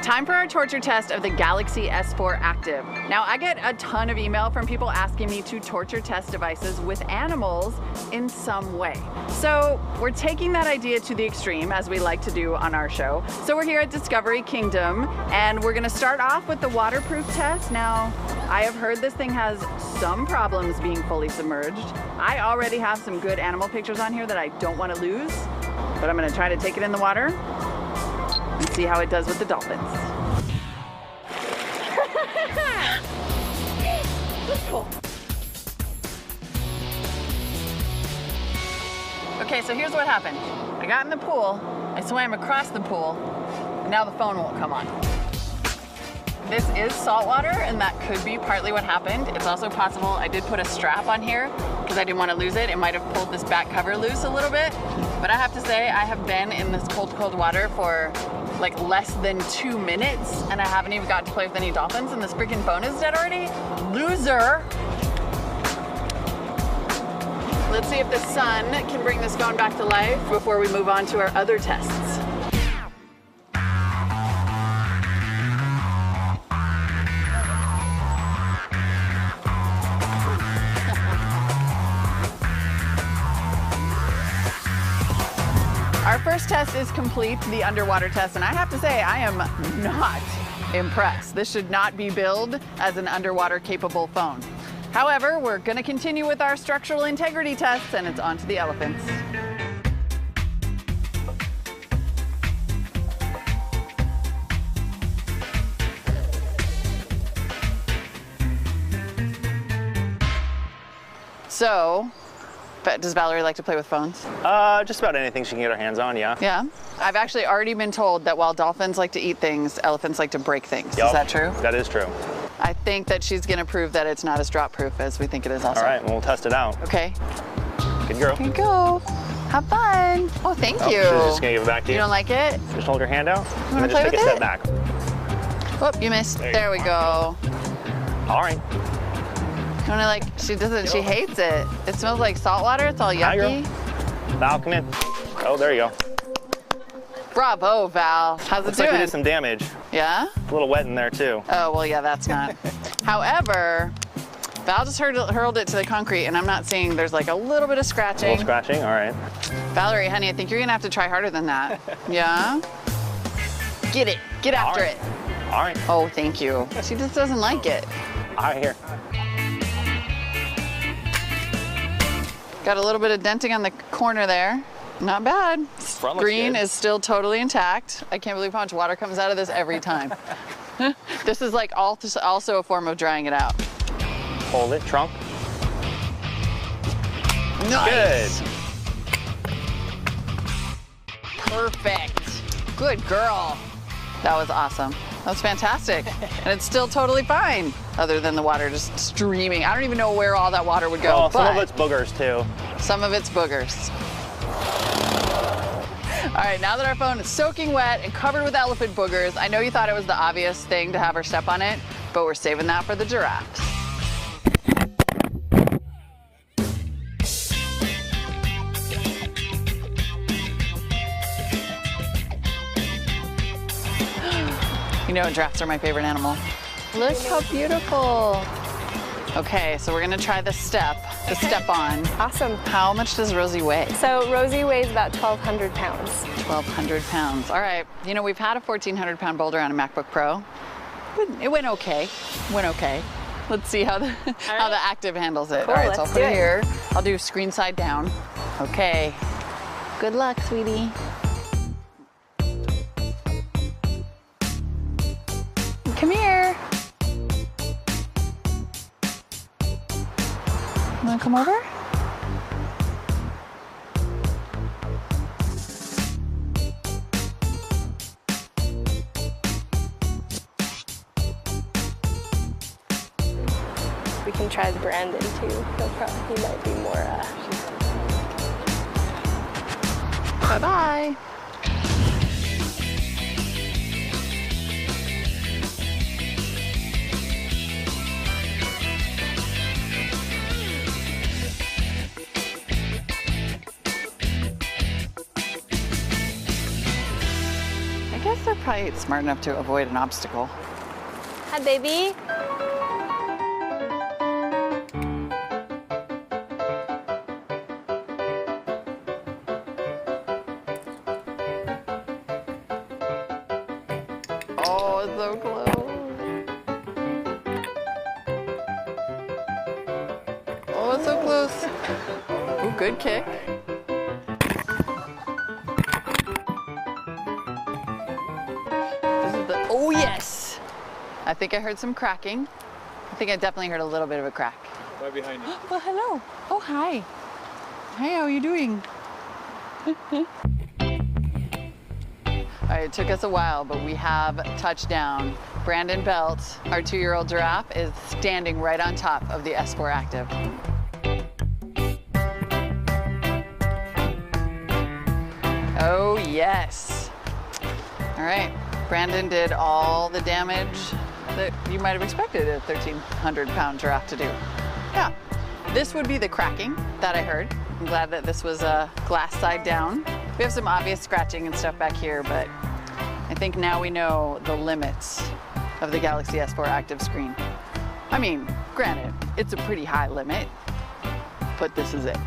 Time for our torture test of the Galaxy S4 Active. Now, I get a ton of email from people asking me to torture test devices with animals in some way. So we're taking that idea to the extreme, as we like to do on our show. So we're here at Discovery Kingdom, and we're gonna start off with the waterproof test. Now, I have heard this thing has some problems being fully submerged. I already have some good animal pictures on here that I don't want to lose, but I'm gonna try to take it in the water and see how it does with the dolphins. That's cool. Okay, so here's what happened. I got in the pool, I swam across the pool, and now the phone won't come on. This is saltwater, and that could be partly what happened. It's also possible I did put a strap on here because I didn't want to lose it. It might have pulled this back cover loose a little bit, but I have to say I have been in this cold water for like less than 2 minutes, and I haven't even gotten to play with any dolphins, and this freaking phone is dead already. Loser! Let's see if the sun can bring this phone back to life before we move on to our other tests. Our first test is complete, the underwater test, and I have to say I am not impressed. This should not be billed as an underwater capable phone. However, we're going to continue with our structural integrity tests, and it's on to the elephants. So, does Valerie like to play with phones? Just about anything she can get her hands on, yeah. Yeah? I've actually already been told that while dolphins like to eat things, elephants like to break things. Yep. Is that true? That is true. I think that she's gonna prove that it's not as drop-proof as we think it is also. All right, we'll test it out. Okay. Good girl. Here you go. Have fun. Oh, thank you. She's just gonna give it back to you. You don't like it? Just hold your hand out, and wanna then just play take a with step it? back. Whoop, you missed. There we go. All right. You wanna she hates it. It smells like salt water, it's all Hi, girl. yucky. Val, come in. Oh, there you go. Bravo, Val. How's it Looks doing? like we did some damage. Yeah? A little wet in there, too. Oh, well, yeah, that's not. However, Val just hurled it to the concrete, and I'm not seeing there's like a little bit of scratching. A little scratching, all right. Valerie, honey, I think you're gonna have to try harder than that. Yeah? Get it. Get after it. All right. Oh, thank you. She just doesn't like it. All right, here. Got a little bit of denting on the corner there. Not bad. Front looks Green good. is still totally intact. I can't believe how much water comes out of this every time. This is like also a form of drying it out. Hold it, trunk. Nice. Good. Perfect. Good girl. That was awesome. That was fantastic. And it's still totally fine, other than the water just streaming. I don't even know where all that water would go. Well, some but of it's boogers, too. some of it's boogers. All right, now that our phone is soaking wet and covered with elephant boogers, I know you thought it was the obvious thing to have her step on it, but we're saving that for the giraffes. You know, giraffes are my favorite animal. Look how beautiful. Okay, so we're gonna try the step on. Awesome. How much does Rosie weigh? So Rosie weighs about 1,200 pounds. 1,200 pounds. All right, you know, we've had a 1,400-pound boulder on a MacBook Pro. It went okay. Went okay. Let's see how the Active handles it. Cool, All right, so I'll let's put do it it. here. I'll do screen side down. Okay. Good luck, sweetie. Come here. You wanna come over? We can try Brandon too. He might be more. Bye-bye. guess they're probably smart enough to avoid an obstacle. Hi, baby. Oh, it's so close. Oh, it's so close. Ooh, good kick. This is the, oh yes! I think I heard some cracking. I think I definitely heard a little bit of a crack. Right behind you. Well, hello. Oh, hi. Hi, how are you doing? All right, it took us a while, but we have touchdown. Brandon Belt, our 2-year-old giraffe, is standing right on top of the S4 Active. Oh, yes. All right, Brandon did all the damage that you might have expected a 1,300-pound giraffe to do. Yeah, this would be the cracking that I heard. I'm glad that this was glass side down. We have some obvious scratching and stuff back here, but I think now we know the limits of the Galaxy S4 Active screen. I mean, granted, it's a pretty high limit, but this is it.